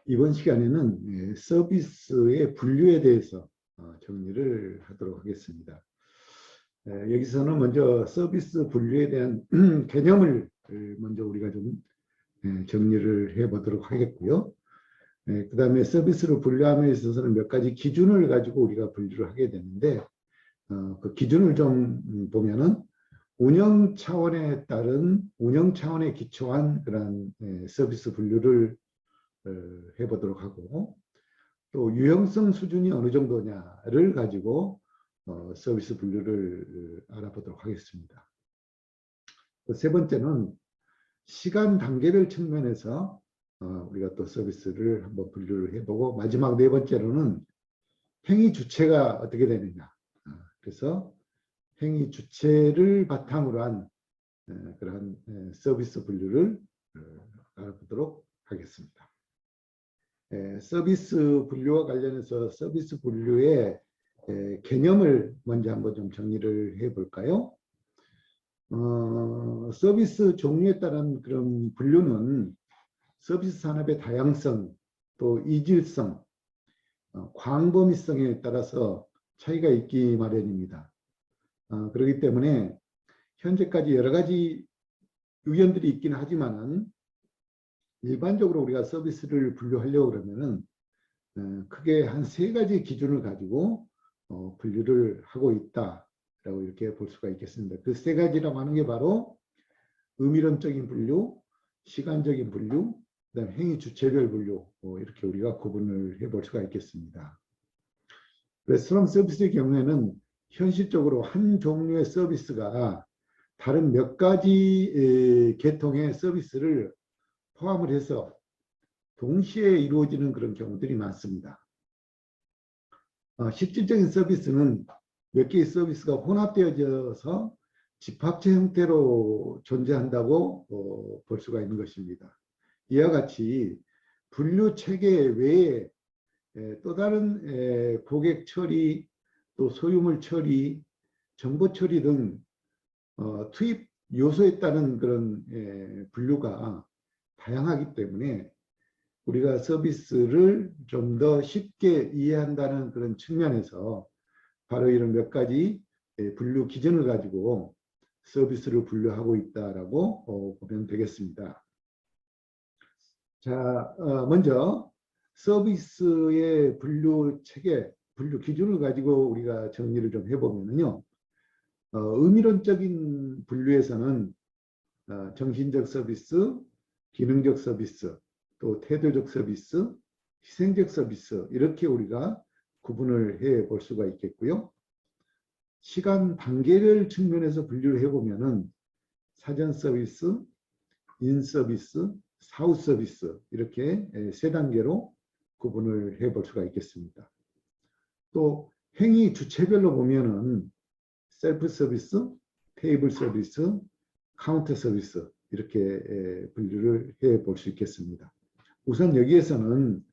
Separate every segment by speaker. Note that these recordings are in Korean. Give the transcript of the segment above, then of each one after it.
Speaker 1: 이번 시간에는 서비스의 분류에 대해서 정리를 하도록 하겠습니다. 여기서는 먼저 서비스 분류에 대한 개념을 먼저 우리가 좀 정리를 해보도록 하겠고요. 그 다음에 서비스를 분류함에 있어서는 몇 가지 기준을 가지고 우리가 분류를 하게 되는데, 그 기준을 좀 보면은 운영 차원에 따른 운영 차원에 기초한 그런 서비스 분류를 해보도록 하고, 또 유형성 수준이 어느 정도냐를 가지고 서비스 분류를 알아보도록 하겠습니다. 세 번째는 시간 단계별 측면에서 우리가 또 서비스를 한번 분류를 해보고, 마지막 네 번째로는 행위 주체가 어떻게 되느냐. 그래서 행위 주체를 바탕으로 한 그러한 서비스 분류를 알아보도록 하겠습니다. 서비스 분류와 관련해서 서비스 분류의 개념을 먼저 한번 좀 정리를 해볼까요? 서비스 종류에 따른 그런 분류는 서비스 산업의 다양성, 또 이질성, 광범위성에 따라서 차이가 있기 마련입니다. 그렇기 때문에 현재까지 여러 가지 의견들이 있긴 하지만은 일반적으로 우리가 서비스를 분류하려고 그러면은 크게 한 세 가지 기준을 가지고 분류를 하고 있다라고 이렇게 볼 수가 있겠습니다. 그 세 가지라고 하는 게 바로 의미론적인 분류, 시간적인 분류, 그다음 행위 주체별 분류, 이렇게 우리가 구분을 해볼 수가 있겠습니다. 레스토랑 서비스의 경우에는 현실적으로 한 종류의 서비스가 다른 몇 가지 계통의 서비스를 포함을 해서 동시에 이루어지는 그런 경우들이 많습니다. 실질적인 서비스는 몇 개의 서비스가 혼합되어져서 집합체 형태로 존재한다고 볼 수가 있는 것입니다. 이와 같이 분류 체계 외에 또 다른 고객 처리, 또 소유물 처리, 정보 처리 등 투입 요소에 따른 그런 분류가 다양하기 때문에 우리가 서비스를 좀 더 쉽게 이해한다는 그런 측면에서 바로 이런 몇 가지 분류 기준을 가지고 서비스를 분류하고 있다라고 보면 되겠습니다. 자, 먼저 서비스의 분류 체계, 분류 기준을 가지고 우리가 정리를 좀 해보면요. 의미론적인 분류에서는 정신적 서비스, 기능적 서비스, 또 태도적 서비스, 희생적 서비스, 이렇게 우리가 구분을 해 볼 수가 있겠고요. 시간 단계별 측면에서 분류를 해보면은 사전 서비스, 인 서비스, 사후 서비스, 이렇게 세 단계로 구분을 해 볼 수가 있겠습니다. 또 행위 주체별로 보면은 셀프 서비스, 테이블 서비스, 카운터 서비스, 이렇게 분류를 해 볼 수 있겠습니다. 우선 여기에서는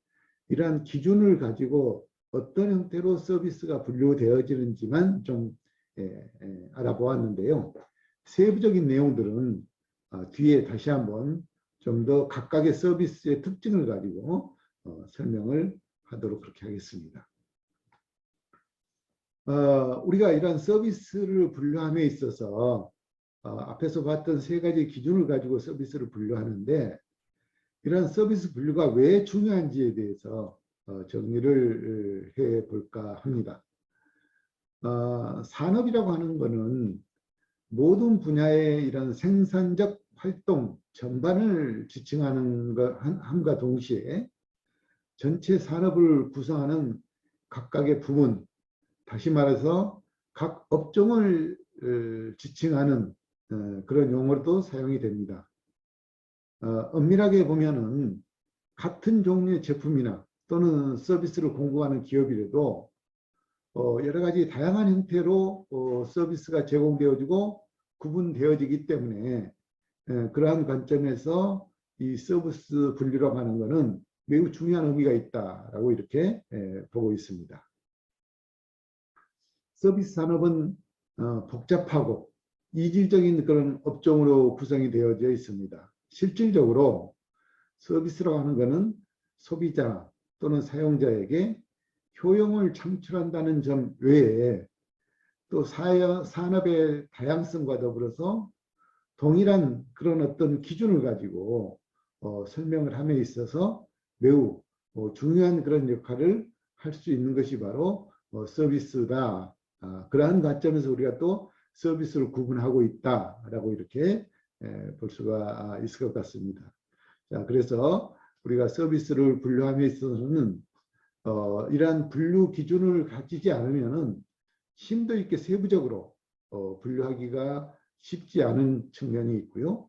Speaker 1: 이러한 기준을 가지고 어떤 형태로 서비스가 분류되어지는지만 좀 알아보았는데요. 세부적인 내용들은 뒤에 다시 한번 좀 더 각각의 서비스의 특징을 가지고 설명을 하도록 그렇게 하겠습니다. 우리가 이러한 서비스를 분류함에 있어서 앞에서 봤던 세 가지 기준을 가지고 서비스를 분류하는데, 이러한 서비스 분류가 왜 중요한지에 대해서 정리를 해볼까 합니다. 산업이라고 하는 것은 모든 분야의 이런 생산적 활동 전반을 지칭하는 함과 동시에 전체 산업을 구성하는 각각의 부분, 다시 말해서 각 업종을 지칭하는 그런 용어로도 사용이 됩니다. 엄밀하게 보면은 같은 종류의 제품이나 또는 서비스를 공급하는 기업이라도 여러 가지 다양한 형태로 서비스가 제공되어지고 구분되어지기 때문에 그러한 관점에서 이 서비스 분류라고 하는 것은 매우 중요한 의미가 있다라고 이렇게 보고 있습니다. 서비스 산업은 복잡하고 이질적인 그런 업종으로 구성이 되어져 있습니다. 실질적으로 서비스라고 하는 것은 소비자 또는 사용자에게 효용을 창출한다는 점 외에 또 산업의 다양성과 더불어서 동일한 그런 어떤 기준을 가지고 설명을 함에 있어서 매우 중요한 그런 역할을 할 수 있는 것이 바로 서비스다. 그러한 관점에서 우리가 또 서비스를 구분하고 있다라고 이렇게 볼 수가 있을 것 같습니다. 자, 그래서 우리가 서비스를 분류함에 있어서는 이러한 분류 기준을 가지지 않으면은 심도 있게 세부적으로 분류하기가 쉽지 않은 측면이 있고요.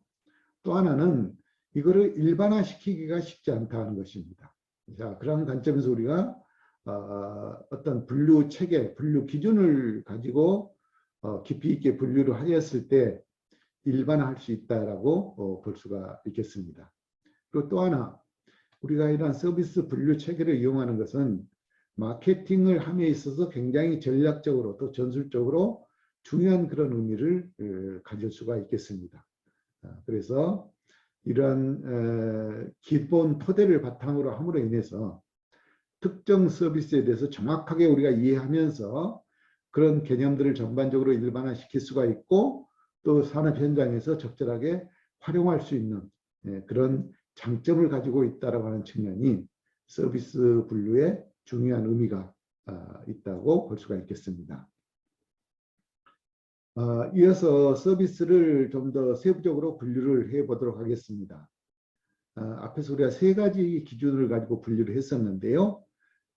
Speaker 1: 또 하나는 이거를 일반화시키기가 쉽지 않다는 것입니다. 자, 그런 관점에서 우리가 어떤 분류 체계, 분류 기준을 가지고 깊이 있게 분류를 하였을 때 일반화할 수 있다라고 볼 수가 있겠습니다. 그리고 또 하나, 우리가 이러한 서비스 분류 체계를 이용하는 것은 마케팅을 함에 있어서 굉장히 전략적으로 또 전술적으로 중요한 그런 의미를 가질 수가 있겠습니다. 그래서 이러한 기본 토대를 바탕으로 함으로 인해서 특정 서비스에 대해서 정확하게 우리가 이해하면서 그런 개념들을 전반적으로 일반화시킬 수가 있고 또 산업 현장에서 적절하게 활용할 수 있는 그런 장점을 가지고 있다고 하는 측면이 서비스 분류에 중요한 의미가 있다고 볼 수가 있겠습니다. 이어서 서비스를 좀 더 세부적으로 분류를 해보도록 하겠습니다. 앞에서 우리가 세 가지 기준을 가지고 분류를 했었는데요.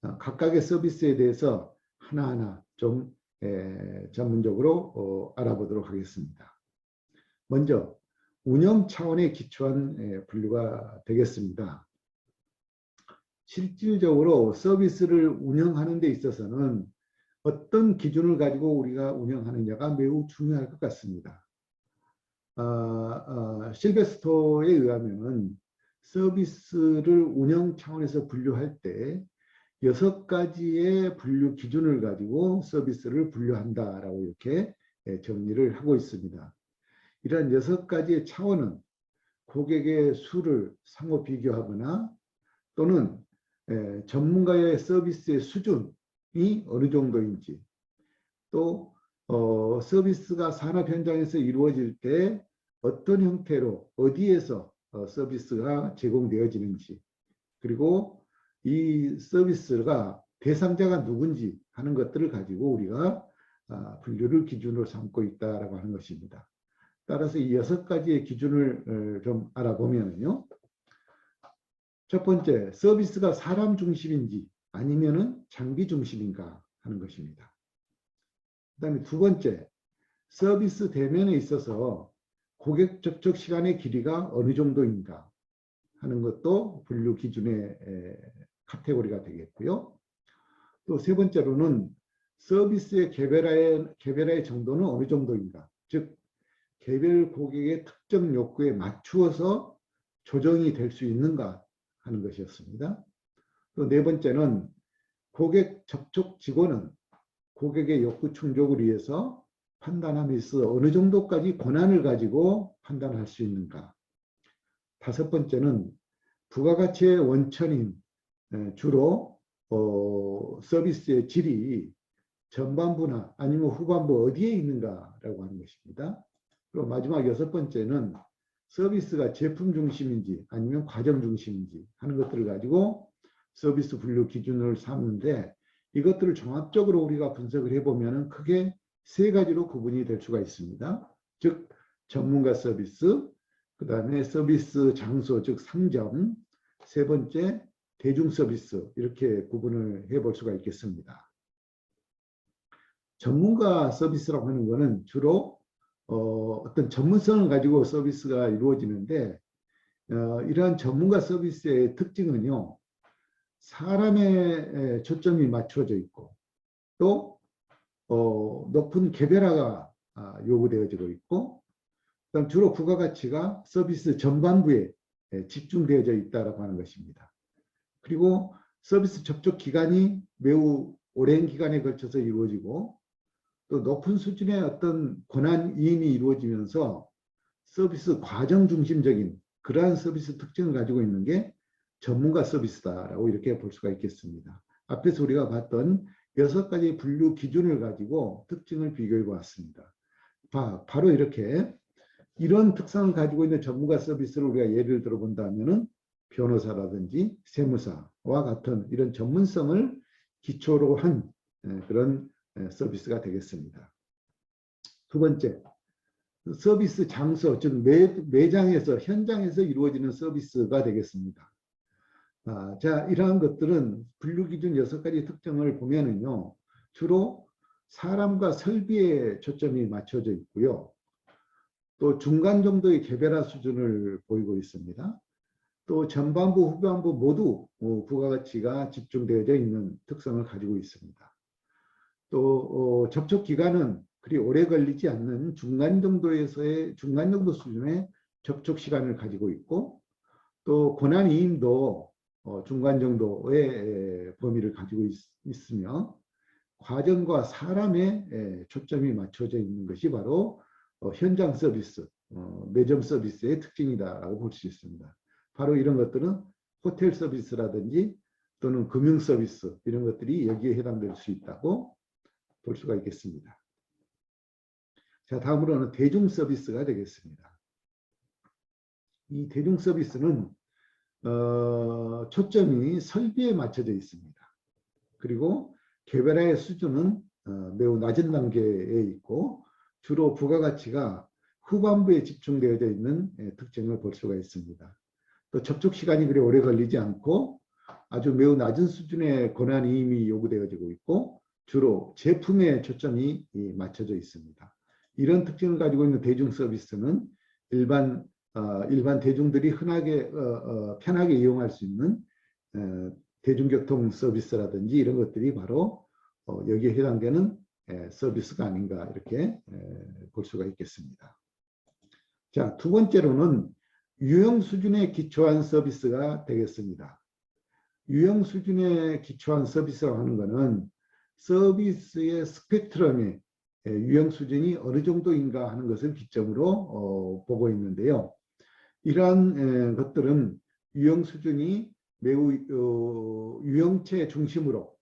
Speaker 1: 각각의 서비스에 대해서 하나하나 좀 전문적으로 알아보도록 하겠습니다. 먼저 운영 차원에 기초한 분류가 되겠습니다. 실질적으로 서비스를 운영하는 데 있어서는 어떤 기준을 가지고 우리가 운영하느냐가 매우 중요할 것 같습니다. 실베스토에 의하면 서비스를 운영 차원에서 분류할 때 6가지의 분류 기준을 가지고 서비스를 분류한다라고 이렇게 정리를 하고 있습니다. 이러한 6가지의 차원은 고객의 수를 상호 비교하거나 또는 전문가의 서비스의 수준이 어느 정도인지 또 서비스가 산업 현장에서 이루어질 때 어떤 형태로 어디에서 서비스가 제공되어지는지 그리고 이 서비스가 대상자가 누군지 하는 것들을 가지고 우리가 분류를 기준으로 삼고 있다라고 하는 것입니다. 따라서 이 6가지의 기준을 좀 알아보면요. 첫 번째, 서비스가 사람 중심인지 아니면은 장비 중심인가 하는 것입니다. 그다음에 두 번째, 서비스 대면에 있어서 고객 접촉 시간의 길이가 어느 정도인가 하는 것도 분류 기준의 카테고리가 되겠고요. 또 세 번째로는 서비스의 개별화의 정도는 어느 정도인가, 즉 개별 고객의 특정 욕구에 맞추어서 조정이 될 수 있는가 하는 것이었습니다. 또 네 번째는 고객 접촉 직원은 고객의 욕구 충족을 위해서 판단함에 있어 어느 정도까지 권한을 가지고 판단할 수 있는가. 다섯 번째는 부가가치의 원천인 주로 서비스의 질이 전반부나 아니면 후반부 어디에 있는가라고 하는 것입니다. 그리고 마지막 6번째는 서비스가 제품 중심인지 아니면 과정 중심인지 하는 것들을 가지고 서비스 분류 기준을 삼는데 이것들을 종합적으로 우리가 분석을 해보면 크게 세 가지로 구분이 될 수가 있습니다. 즉 전문가 서비스, 그 다음에 서비스 장소, 즉 상점, 세 번째 대중 서비스 이렇게 구분을 해볼 수가 있겠습니다. 전문가 서비스라고 하는 것은 주로 어떤 전문성을 가지고 서비스가 이루어지는데 이러한 전문가 서비스의 특징은요. 사람의 초점이 맞춰져 있고 또 높은 개별화가 요구되어지고 있고 그다음 주로 부가가치가 서비스 전반부에 집중되어져 있다고 하는 것입니다. 그리고 서비스 접촉 기간이 매우 오랜 기간에 걸쳐서 이루어지고 또 높은 수준의 어떤 권한 이임이 이루어지면서 서비스 과정 중심적인 그러한 서비스 특징을 가지고 있는 게 전문가 서비스다라고 이렇게 볼 수가 있겠습니다. 앞에서 우리가 봤던 6가지 분류 기준을 가지고 특징을 비교해 보았습니다. 바로 이렇게 이런 특성을 가지고 있는 전문가 서비스를 우리가 예를 들어 본다면은 변호사라든지 세무사와 같은 이런 전문성을 기초로 한 그런 서비스가 되겠습니다. 두 번째, 서비스 장소, 즉 매장에서 현장에서 이루어지는 서비스가 되겠습니다. 자, 이러한 것들은 분류기준 6가지 특징을 보면은요, 주로 사람과 설비에 초점이 맞춰져 있고요. 또 중간 정도의 개별화 수준을 보이고 있습니다. 또 전반부, 후반부 모두 부가가치가 집중되어져 있는 특성을 가지고 있습니다. 또 접촉 기간은 그리 오래 걸리지 않는 중간 정도 수준의 접촉 시간을 가지고 있고, 또 권한 이임도 중간 정도의 범위를 가지고 있으며, 과정과 사람의 초점이 맞춰져 있는 것이 바로 현장 서비스, 매점 서비스의 특징이다라고 볼 수 있습니다. 바로 이런 것들은 호텔 서비스라든지 또는 금융 서비스 이런 것들이 여기에 해당될 수 있다고 볼 수가 있겠습니다. 자, 다음으로는 대중 서비스가 되겠습니다. 이 대중 서비스는 초점이 설비에 맞춰져 있습니다. 그리고 개별화의 수준은 매우 낮은 단계에 있고, 주로 부가가치가 후반부에 집중되어져 있는 특징을 볼 수가 있습니다. 또 접촉 시간이 그리 오래 걸리지 않고 아주 매우 낮은 수준의 권한 이임이 요구되어지고 있고, 주로 제품에 초점이 맞춰져 있습니다. 이런 특징을 가지고 있는 대중 서비스는 일반 대중들이 흔하게 편하게 이용할 수 있는 대중교통 서비스라든지 이런 것들이 바로 여기에 해당되는 서비스가 아닌가 이렇게 볼 수가 있겠습니다. 자, 두 번째로는 유형 수준에 기초한 서비스가 되겠습니다. 유형 수준에 기초한 서비스라고 하는 것은 서비스의 스펙트럼의 유형 수준이 어느 정도인가 하는 것을 기점으로 보고 있는데요. 이러한 것들은 유형 수준이 매우 유형체 중심으로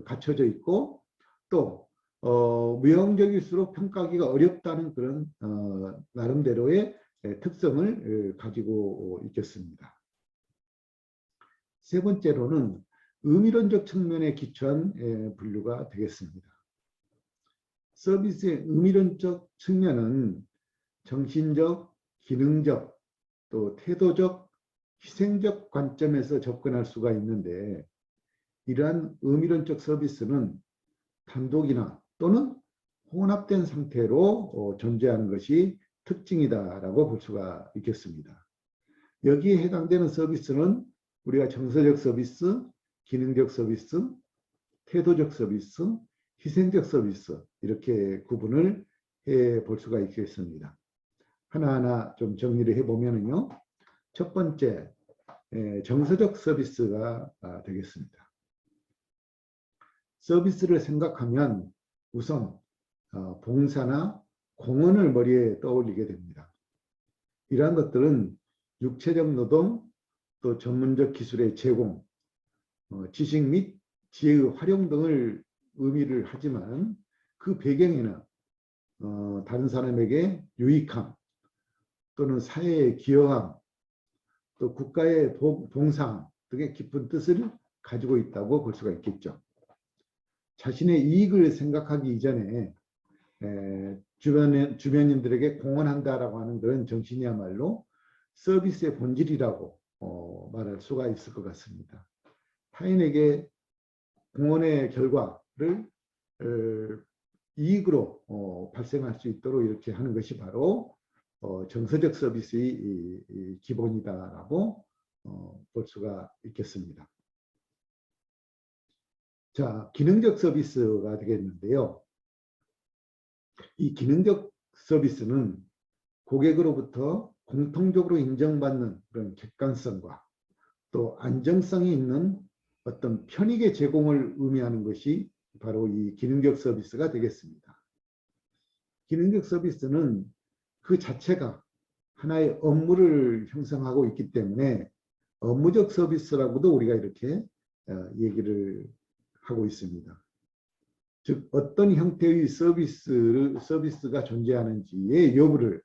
Speaker 1: 갖춰져 있고, 또 무형적일수록 평가하기가 어렵다는 그런 나름대로의 특성을 가지고 있겠습니다. 세 번째로는 의미론적 측면에 기초한 분류가 되겠습니다. 서비스의 의미론적 측면은 정신적, 기능적, 또 태도적, 희생적 관점에서 접근할 수가 있는데, 이러한 의미론적 서비스는 단독이나 또는 혼합된 상태로 존재하는 것이 특징이다라고 볼 수가 있겠습니다. 여기에 해당되는 서비스는 우리가 정서적 서비스, 기능적 서비스, 태도적 서비스, 희생적 서비스 이렇게 구분을 해 볼 수가 있겠습니다. 하나하나 좀 정리를 해보면요. 첫 번째, 정서적 서비스가 되겠습니다. 서비스를 생각하면 우선 봉사나 공헌을 머리에 떠올리게 됩니다. 이러한 것들은 육체적 노동, 또 전문적 기술의 제공, 지식 및 지혜의 활용 등을 의미를 하지만, 그 배경에는 다른 사람에게 유익함, 또는 사회에 기여함, 또 국가의 봉사함 등의 깊은 뜻을 가지고 있다고 볼 수가 있겠죠. 자신의 이익을 생각하기 이전에 주변인들에게 공헌한다라고 하는 그런 정신이야말로 서비스의 본질이라고 말할 수가 있을 것 같습니다. 타인에게 공헌의 결과를 이익으로 발생할 수 있도록 이렇게 하는 것이 바로 정서적 서비스의 기본이다라고 볼 수가 있겠습니다. 자, 기능적 서비스가 되겠는데요. 이 기능적 서비스는 고객으로부터 공통적으로 인정받는 그런 객관성과 또 안정성이 있는 어떤 편익의 제공을 의미하는 것이 바로 이 기능적 서비스가 되겠습니다. 기능적 서비스는 그 자체가 하나의 업무를 형성하고 있기 때문에 업무적 서비스라고도 우리가 이렇게 얘기를 하고 있습니다. 즉 어떤 형태의 서비스가 존재하는지의 여부를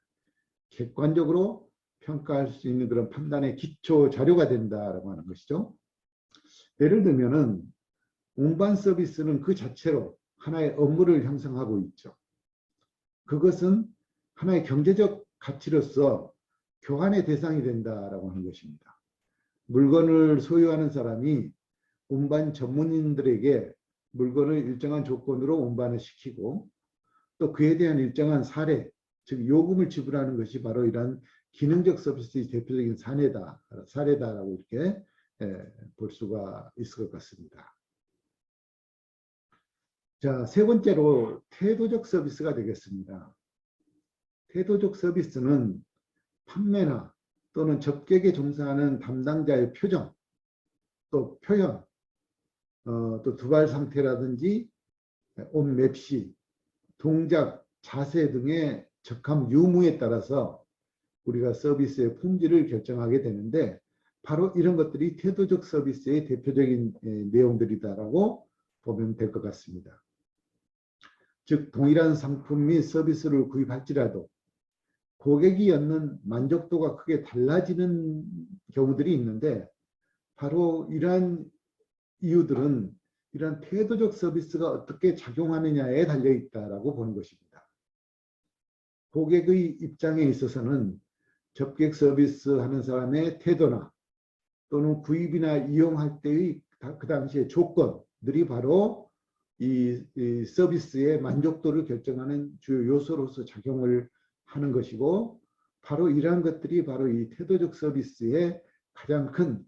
Speaker 1: 객관적으로 평가할 수 있는 그런 판단의 기초 자료가 된다라고 하는 것이죠. 예를 들면은 운반 서비스는 그 자체로 하나의 업무를 형성하고 있죠. 그것은 하나의 경제적 가치로서 교환의 대상이 된다라고 하는 것입니다. 물건을 소유하는 사람이 운반 전문인들에게 물건을 일정한 조건으로 운반을 시키고 또 그에 대한 일정한 사례, 즉 요금을 지불하는 것이 바로 이러한 기능적 서비스의 대표적인 사례다라고 이렇게 볼 수가 있을 것 같습니다. 자, 세 번째로 태도적 서비스가 되겠습니다. 태도적 서비스는 판매나 또는 접객에 종사하는 담당자의 표정, 또 표현, 또 두발 상태라든지 옷 맵시, 동작, 자세 등의 적합 유무에 따라서 우리가 서비스의 품질을 결정하게 되는데 바로 이런 것들이 태도적 서비스의 대표적인 내용들이다라고 보면 될 것 같습니다. 즉 동일한 상품 및 서비스를 구입할지라도 고객이 얻는 만족도가 크게 달라지는 경우들이 있는데 바로 이러한 이유들은 이러한 태도적 서비스가 어떻게 작용하느냐에 달려있다라고 보는 것입니다. 고객의 입장에 있어서는 접객 서비스 하는 사람의 태도나 또는 구입이나 이용할 때의 그 당시의 조건들이 바로 이 서비스의 만족도를 결정하는 주요 요소로서 작용을 하는 것이고 바로 이러한 것들이 바로 이 태도적 서비스의 가장 큰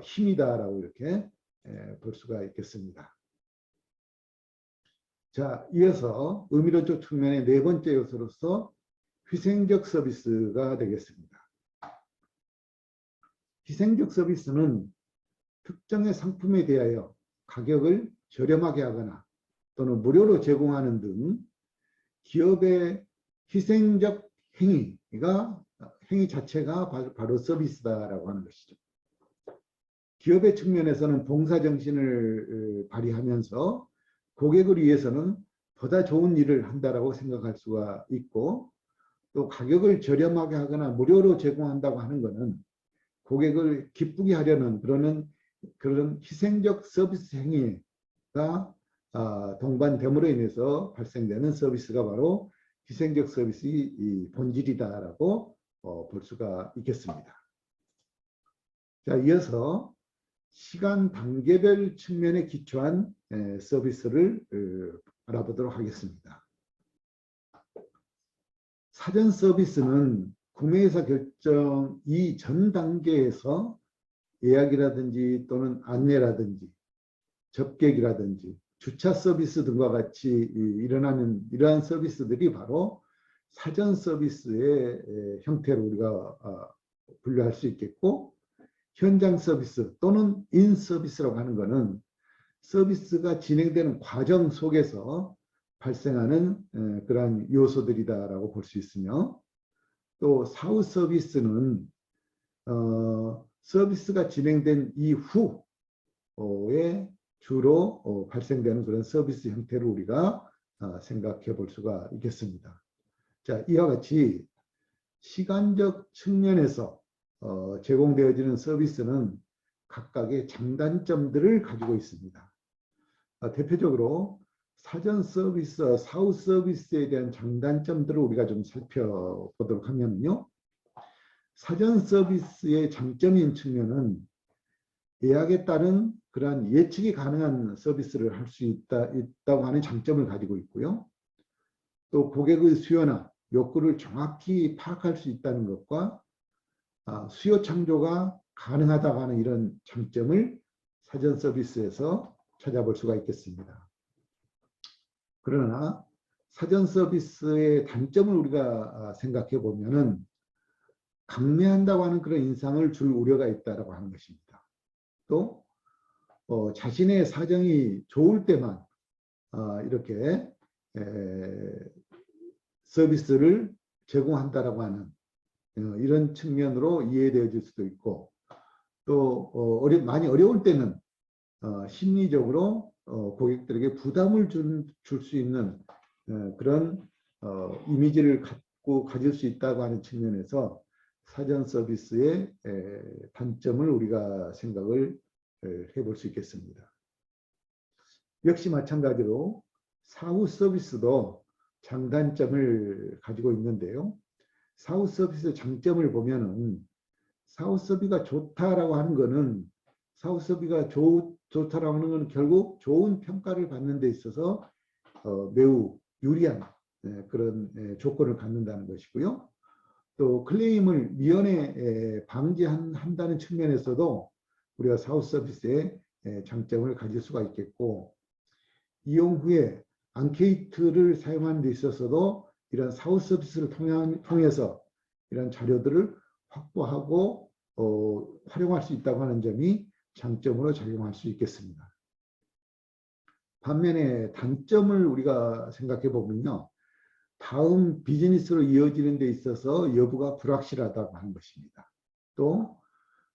Speaker 1: 힘이다라고 이렇게 볼 수가 있겠습니다. 자, 이어서 의미론적 측면의 네 번째 요소로서 희생적 서비스가 되겠습니다. 희생적 서비스는 특정의 상품에 대하여 가격을 저렴하게 하거나 또는 무료로 제공하는 등 기업의 희생적 행위 자체가 바로 서비스다라고 하는 것이죠. 기업의 측면에서는 봉사정신을 발휘하면서 고객을 위해서는 보다 좋은 일을 한다라고 생각할 수가 있고 또 가격을 저렴하게 하거나 무료로 제공한다고 하는 것은 고객을 기쁘게 하려는 그런 희생적 서비스 행위가 동반됨으로 인해서 발생되는 서비스가 바로 희생적 서비스의 본질이다라고 볼 수가 있겠습니다. 자, 이어서 시간 단계별 측면에 기초한 서비스를 알아보도록 하겠습니다. 사전 서비스는 구매의사 결정 이전 단계에서 예약이라든지 또는 안내라든지 접객이라든지 주차 서비스 등과 같이 일어나는 이러한 서비스들이 바로 사전 서비스의 형태로 우리가 분류할 수 있겠고 현장 서비스 또는 인 서비스라고 하는 것은 서비스가 진행되는 과정 속에서 발생하는 그러한 요소들이다라고 볼 수 있으며 또 사후 서비스는 서비스가 진행된 이후에 주로 발생되는 그런 서비스 형태를 우리가 생각해 볼 수가 있겠습니다. 자, 이와 같이 시간적 측면에서 제공되어지는 서비스는 각각의 장단점들을 가지고 있습니다. 대표적으로 사전 서비스, 사후 서비스에 대한 장단점들을 우리가 좀 살펴보도록 하면요. 사전 서비스의 장점인 측면은 예약에 따른 그러한 예측이 가능한 서비스를 할 수 있다고 하는 장점을 가지고 있고요. 또 고객의 수요나 욕구를 정확히 파악할 수 있다는 것과 수요 창조가 가능하다고 하는 이런 장점을 사전 서비스에서 찾아볼 수가 있겠습니다. 그러나 사전 서비스의 단점을 우리가 생각해 보면은 강매한다고 하는 그런 인상을 줄 우려가 있다라고 하는 것입니다. 또 자신의 사정이 좋을 때만 이렇게 서비스를 제공한다라고 하는 이런 측면으로 이해되어질 수도 있고 또 많이 어려울 때는 심리적으로 고객들에게 부담을 줄 수 있는 그런 이미지를 가질 수 있다고 하는 측면에서 사전 서비스의 단점을 우리가 생각을 해볼 수 있겠습니다. 역시 마찬가지로 사후 서비스도 장단점을 가지고 있는데요. 사후 서비스의 장점을 보면은 사후 서비스가 좋다라고 하는 것은 사후 서비스가 좋다라고 하는 것은 결국 좋은 평가를 받는 데 있어서 매우 유리한 그런 조건을 갖는다는 것이고요. 또 클레임을 미연에 방지한다는 측면에서도 우리가 사후 서비스의 장점을 가질 수가 있겠고, 이용 후에 앙케이트를 사용하는 데 있어서도 이런 사후 서비스를 통해서 이런 자료들을 확보하고 활용할 수 있다고 하는 점이 장점으로 작용할 수 있겠습니다. 반면에 단점을 우리가 생각해 보면요. 다음 비즈니스로 이어지는 데 있어서 여부가 불확실하다고 하는 것입니다. 또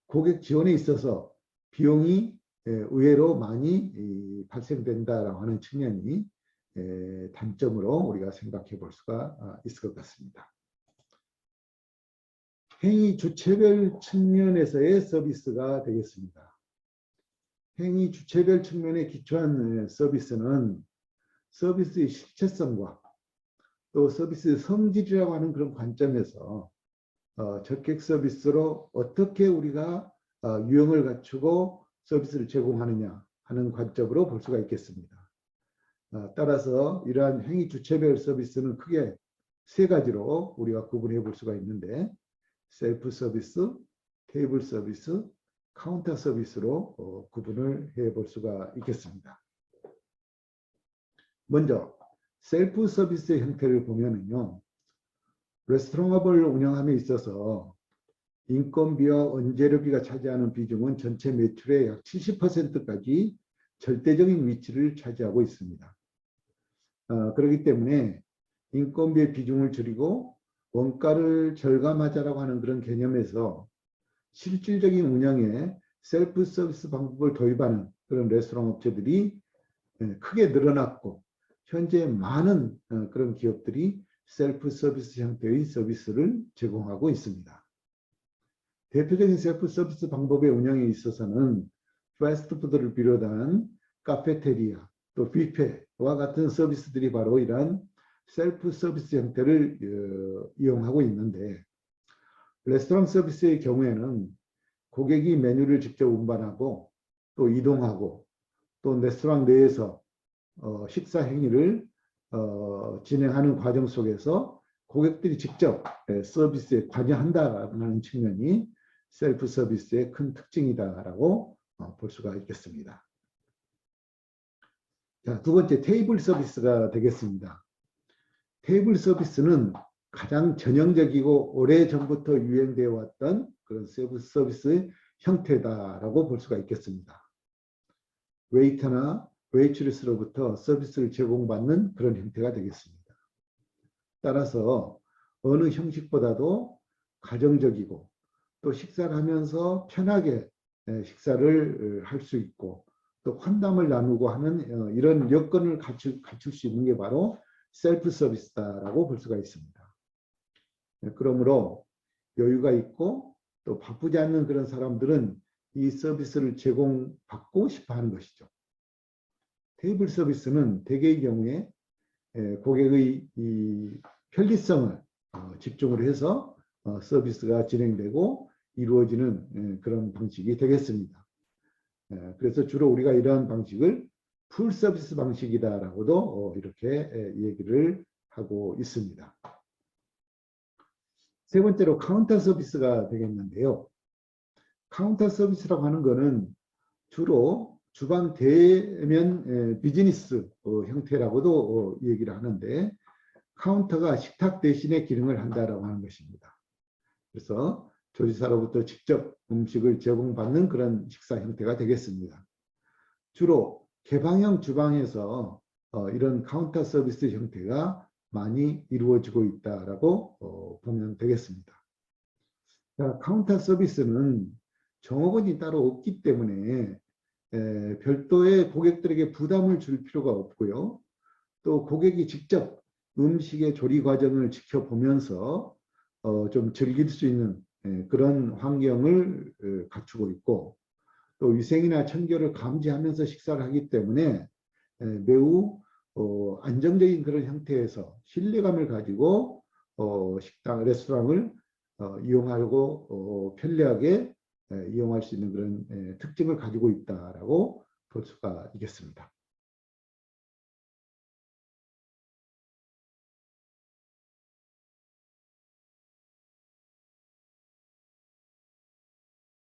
Speaker 1: 고객 지원에 있어서 비용이 의외로 많이 발생된다라고 하는 측면이 단점으로 우리가 생각해 볼 수가 있을 것 같습니다. 행위 주체별 측면에서의 서비스가 되겠습니다. 행위 주체별 측면에 기초한 서비스는 서비스의 실체성과 또 서비스의 성질이라고 하는 그런 관점에서 적객 서비스로 어떻게 우리가 유형을 갖추고 서비스를 제공하느냐 하는 관점으로 볼 수가 있겠습니다. 따라서 이러한 행위 주체별 서비스는 크게 세 가지로 우리가 구분해 볼 수가 있는데, 셀프 서비스, 테이블 서비스, 카운터 서비스로 구분을 해 볼 수가 있겠습니다. 먼저 셀프 서비스의 형태를 보면은요, 레스토랑업을 운영함에 있어서 인건비와 원재료비가 차지하는 비중은 전체 매출의 약 70%까지 절대적인 위치를 차지하고 있습니다. 그렇기 때문에 인건비의 비중을 줄이고 원가를 절감하자라고 하는 그런 개념에서 실질적인 운영에 셀프 서비스 방법을 도입하는 그런 레스토랑 업체들이 크게 늘어났고, 현재 많은 그런 기업들이 셀프 서비스 형태의 서비스를 제공하고 있습니다. 대표적인 셀프 서비스 방법의 운영에 있어서는 패스트푸드를 비롯한 카페테리아, 또 뷔페와 같은 서비스들이 바로 이러한 셀프 서비스 형태를 이용하고 있는데, 레스토랑 서비스의 경우에는 고객이 메뉴를 직접 운반하고 또 이동하고 또 레스토랑 내에서 식사 행위를 진행하는 과정 속에서 고객들이 직접 서비스에 관여한다는 측면이 셀프 서비스의 큰 특징이다라고 볼 수가 있겠습니다. 자, 두 번째 테이블 서비스가 되겠습니다. 테이블 서비스는 가장 전형적이고 오래전부터 유행되어 왔던 그런 서비스의 형태다라고 볼 수가 있겠습니다. 웨이터나 웨이트리스로부터 서비스를 제공받는 그런 형태가 되겠습니다. 따라서 어느 형식보다도 가정적이고 또 식사를 하면서 편하게 식사를 할 수 있고 또 환담을 나누고 하는 이런 여건을 갖출 수 있는 게 바로 셀프 서비스다라고 볼 수가 있습니다. 그러므로 여유가 있고 또 바쁘지 않는 그런 사람들은 이 서비스를 제공받고 싶어 하는 것이죠. 테이블 서비스는 대개의 경우에 고객의 이 편리성을 집중을 해서 서비스가 진행되고 이루어지는 그런 방식이 되겠습니다. 그래서 주로 우리가 이러한 방식을 풀 서비스 방식이다라고도 이렇게 얘기를 하고 있습니다. 세 번째로 카운터 서비스가 되겠는데요. 카운터 서비스라고 하는 것은 주로 주방 대면 비즈니스 형태라고도 얘기를 하는데, 카운터가 식탁 대신에 기능을 한다라고 하는 것입니다. 그래서 조리사로부터 직접 음식을 제공받는 그런 식사 형태가 되겠습니다. 주로 개방형 주방에서 이런 카운터 서비스 형태가 많이 이루어지고 있다라고 보면 되겠습니다. 자, 카운터 서비스는 종업원이 따로 없기 때문에 별도의 고객들에게 부담을 줄 필요가 없고요. 또 고객이 직접 음식의 조리 과정을 지켜보면서 좀 즐길 수 있는 그런 환경을 갖추고 있고, 또 위생이나 청결을 감지하면서 식사를 하기 때문에 매우 안정적인 그런 형태에서 신뢰감을 가지고 식당, 레스토랑을 이용하고 편리하게 이용할 수 있는 그런 특징을 가지고 있다라고 볼 수가 있겠습니다.